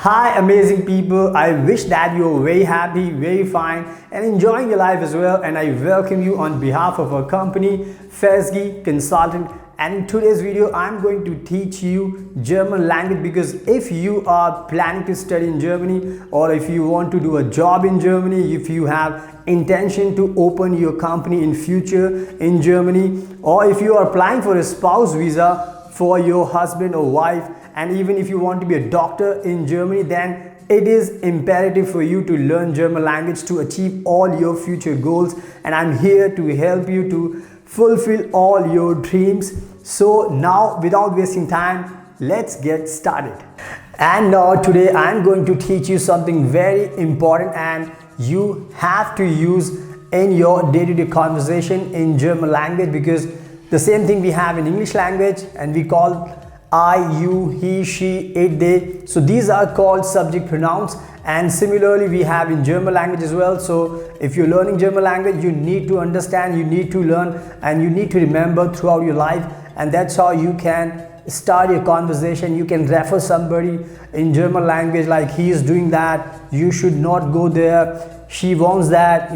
Hi amazing people, I wish that you're very happy, very fine and enjoying your life as well, and I welcome you on behalf of our company Fesgi Consultant. And in today's video I'm going to teach you German language, because if you are planning to study in Germany, or if you want to do a job in Germany, if you have intention to open your company in future in Germany, or if you are applying for a spouse visa for your husband or wife, and even if you want to be a doctor in Germany, then it is imperative for you to learn German language to achieve all your future goals. And I'm here to help you to fulfill all your dreams. So now, without wasting time, let's get started. And today I'm going to teach you something very important, and you have to use in your day-to-day conversation in German language, because the same thing we have in English language, and we call I, you, he, she, it, they. So these are called subject pronouns, and similarly we have in German language as well. So if you're learning German language, you need to understand, you need to learn, and you need to remember throughout your life, and that's how you can start your conversation. You can refer somebody in German language like, he is doing that, you should not go there, she wants that,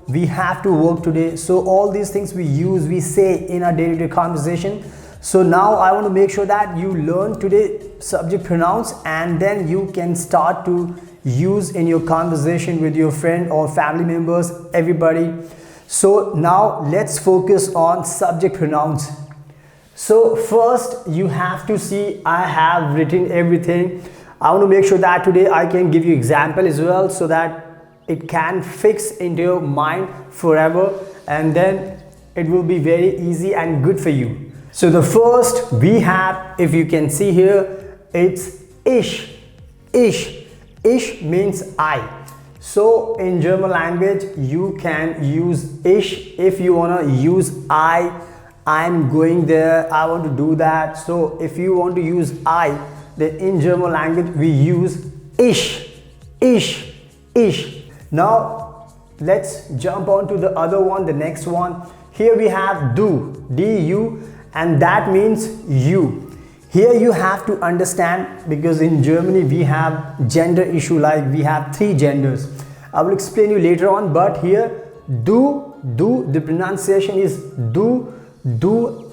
we have to work today. So all these things we say in our day-to-day conversation. So now I want to make sure that you learn today subject pronouns, and then you can start to use in your conversation with your friend or family members, everybody. So now let's focus on subject pronouns. So first you have to see, I have written everything. I want to make sure that today I can give you example as well, so that it can fix into your mind forever, and then it will be very easy and good for you. So the first we have, if you can see here, it's ich. Ich means I. So in German language you can use ich if you want to use I'm going there, I want to do that. So if you want to use I, then in German language we use ich. Now let's jump on to the other one, the next one. Here we have du, du, and that means you. Here you have to understand, because in Germany we have gender issue, like we have 3 genders. I will explain you later on, but here du, the pronunciation is du,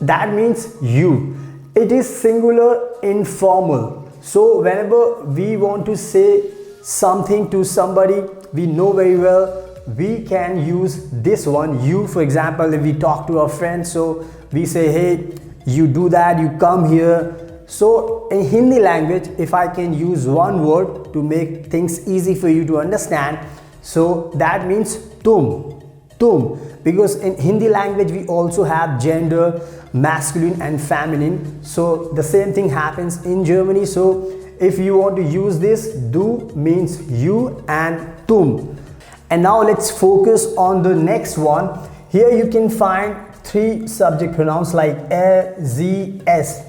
that means you. It is singular informal. So whenever we want to say something to somebody we know very well, we can use this one, you. For example, if we talk to our friends, so we say, hey, you do that, you come here. So in Hindi language, if I can use one word to make things easy for you to understand, so that means tum, because in Hindi language we also have gender, masculine and feminine. So the same thing happens in Germany. So if you want to use this, du means you and tum. And now let's focus on the next one. Here you can find 3 subject pronouns like er, sie, es.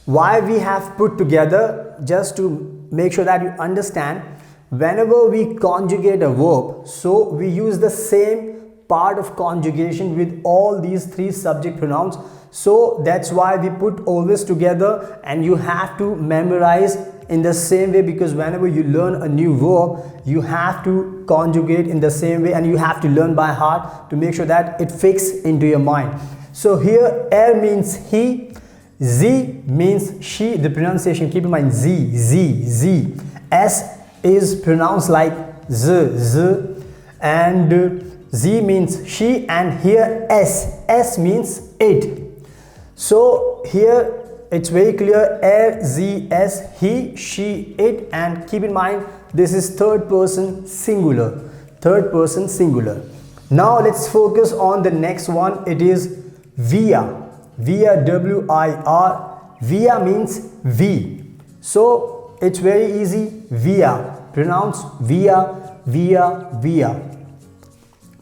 Why we have put together, just to make sure that you understand, whenever we conjugate a verb, so we use the same part of conjugation with all these 3 subject pronouns. So that's why we put always together, and you have to memorize in the same way, because whenever you learn a new verb, you have to conjugate in the same way, and you have to learn by heart to make sure that it fits into your mind. So here er means he, sie means she, the pronunciation, keep in mind, sie. S is pronounced like z, and sie means she, and here s means it. So here it's very clear, er, sie, es, he, she, it, and keep in mind this is third person singular. Now let's focus on the next one. It is wir, W-I-R. Wir means we. So it's very easy, wir, pronounce wir.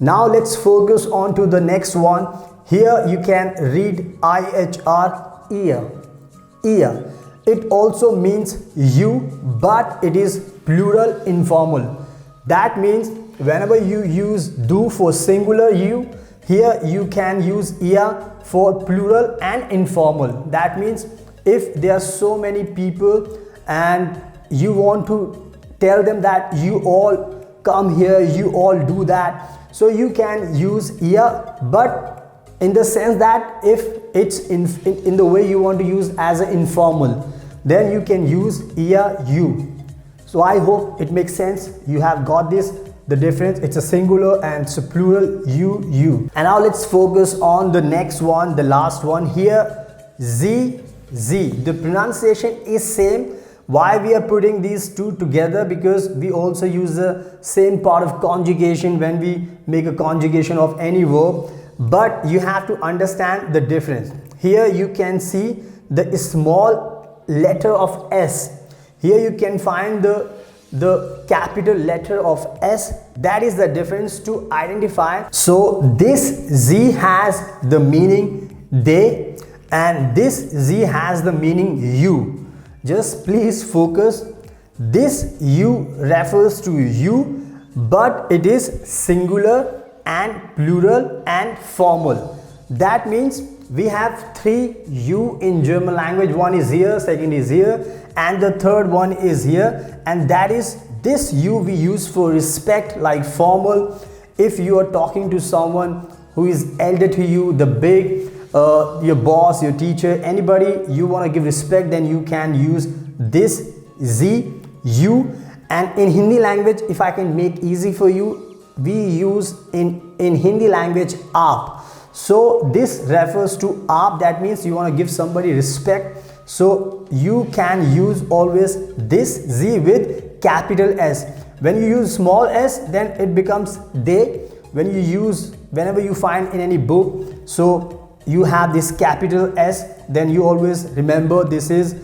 Now let's focus on to the next one. Here you can read IHR, ear. It also means you, but it is plural informal. That means whenever you use do for singular you, here you can use ear for plural and informal. That means if there are so many people and you want to tell them that you all come here, you all do that. So you can use ihr, but in the sense that if it's in the way you want to use as an informal, then you can use ihr, you. So I hope it makes sense. You have got this, the difference. It's a singular and it's a plural, you. And now let's focus on the next one, the last one here, sie. The pronunciation is same. Why we are putting these two together? Because we also use the same part of conjugation when we make a conjugation of any verb, but you have to understand the difference. Here you can see the small letter of S. Here you can find the capital letter of S. That is the difference to identify. So this Z has the meaning they, and this Z has the meaning you. Just please focus. This you refers to you, but it is singular and plural and formal. That means we have three you in German language. One is here, second is here, and the third one is here. And that is this you we use for respect, like formal. If you are talking to someone who is elder to you, the big, your boss, your teacher, anybody you want to give respect, then you can use this Z, you. And in Hindi language, if I can make easy for you, we use in Hindi language aap. So this refers to aap. That means you want to give somebody respect. So you can use always this Z with capital S. When you use small s, then it becomes they. Whenever you find in any book, so you have this capital S, then you always remember this is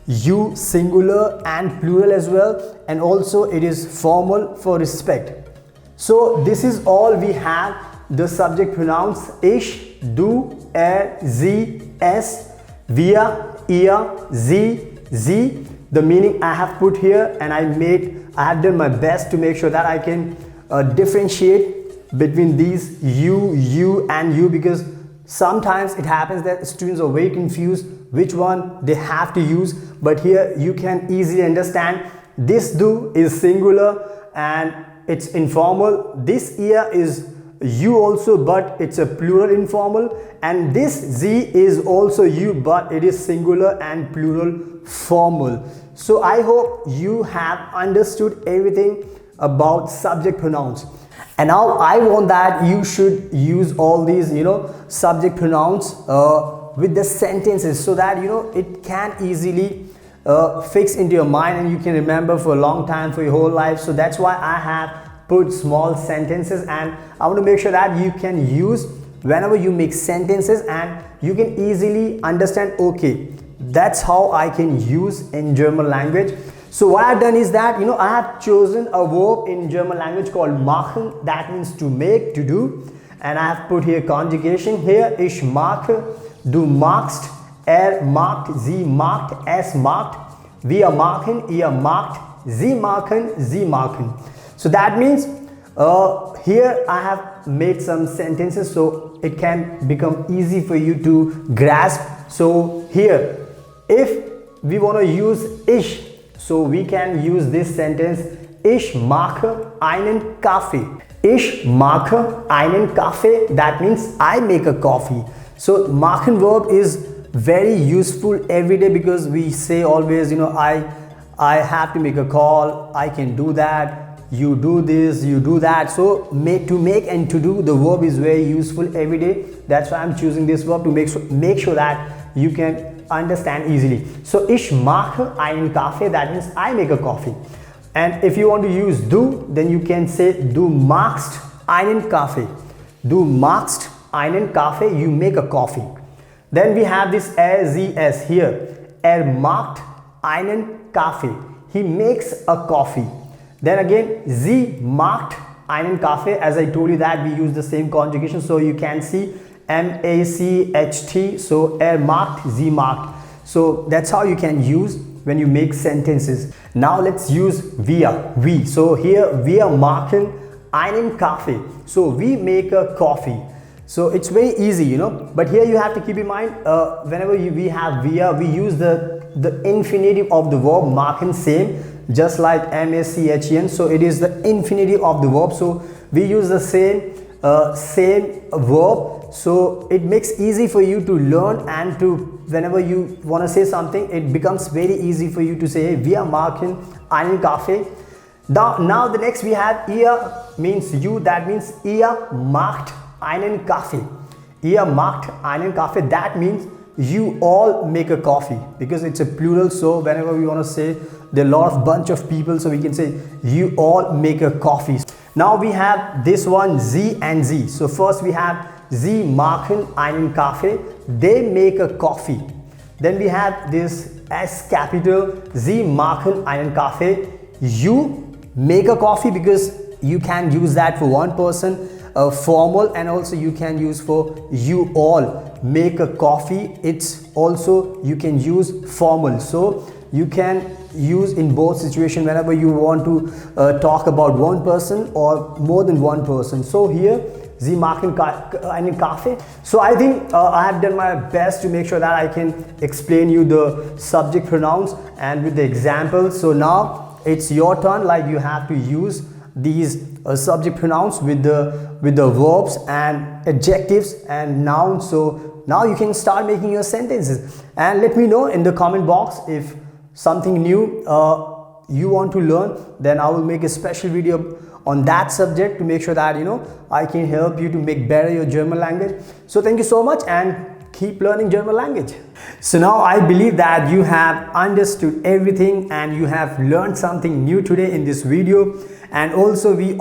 you, singular and plural as well, and also it is formal for respect. So this is all we have. The subject pronouns ich, du, sie, es, wir, ihr, sie. The meaning I have put here, and I have done my best to make sure that I can differentiate between these you and you, because sometimes it happens that students are very confused which one they have to use. But here you can easily understand this do is singular and it's informal. This ear is you also, but it's a plural informal. And this z is also you, but it is singular and plural formal. So I hope you have understood everything about subject pronouns. And now I want that you should use all these, subject pronouns with the sentences, so that, it can easily fix into your mind and you can remember for a long time, for your whole life. So that's why I have put small sentences, and I want to make sure that you can use whenever you make sentences and you can easily understand, okay, that's how I can use in German language. So what I've done is that, I have chosen a verb in German language called machen. That means to make, to do. And I have put here conjugation. Here, ich mache, du machst, macht, sie macht, es macht, wir machen, ihr macht, sie machen. So that means here I have made some sentences so it can become easy for you to grasp. So here, if we want to use ich, so we can use this sentence, ich mache einen Kaffee. Ich mache einen Kaffee. That means I make a coffee. So machen verb is very useful every day, because we say always, I have to make a call, I can do that, you do this, you do that. So to make and to do, the verb is very useful every day. That's why I'm choosing this verb to make sure that you can understand easily. So ich mache einen Kaffee, that means I make a coffee. And if you want to use do, then you can say du machst einen Kaffee. Du machst einen Kaffee, you make a coffee. Then we have this s here. Macht einen Kaffee. He makes a coffee. Then again, sie macht einen Kaffee. As I told you that we use the same conjugation, so you can see macht. So macht, sie macht. So that's how you can use when you make sentences. Now let's use wir, we. So here wir machen einen Kaffee. So we make a coffee. So it's very easy, But here you have to keep in mind, whenever we have wir, we use the infinitive of the verb machen, same. just like M-A-C-H-E-N. So it is the infinitive of the verb. So we use the same verb. So it makes easy for you to learn, and to whenever you want to say something, it becomes very easy for you to say, hey, wir machen einen Kaffee. Now the next we have ihr means you, that means ihr macht einen Kaffee. Ihr macht einen Kaffee, that means you all make a coffee, because it's a plural. So whenever we want to say there are a lot of bunch of people, so we can say you all make a coffee. Now we have this one, sie and sie. So first we have sie machen einen Kaffee, they make a coffee. Then we have this S capital, sie machen einen Kaffee, you make a coffee, because you can use that for one person, formal, and also you can use for you all make a coffee. It's also you can use formal, so you can use in both situations whenever you want to talk about one person or more than one person. So here Sie machen einen Kaffee. So I think I have done my best to make sure that I can explain you the subject pronouns and with the examples. So now it's your turn, like you have to use these subject pronouns with the verbs and adjectives and nouns. So now you can start making your sentences, and let me know in the comment box if something new you want to learn. Then I will make a special video on that subject to make sure that I can help you to make better your German language. So thank you so much, and keep learning German language. So now I believe that you have understood everything and you have learned something new today in this video. And also we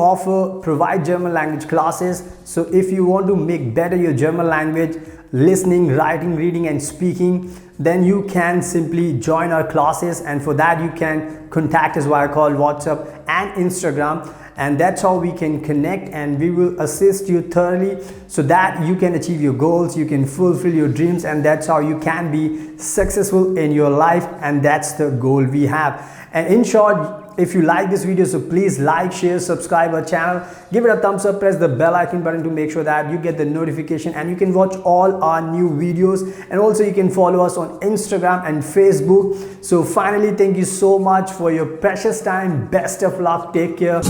provide German language classes. So if you want to make better your German language, listening, writing, reading and speaking, then you can simply join our classes, and for that you can contact us via call, WhatsApp and Instagram, and that's how we can connect, and we will assist you thoroughly so that you can achieve your goals, you can fulfill your dreams, and that's how you can be successful in your life, and that's the goal we have. And in short, if you like this video, so please like, share, subscribe our channel, give it a thumbs up, press the bell icon button to make sure that you get the notification, and you can watch all our new videos, and also you can follow us on Instagram and Facebook. So finally, thank you so much for your precious time. Best of luck. Take care.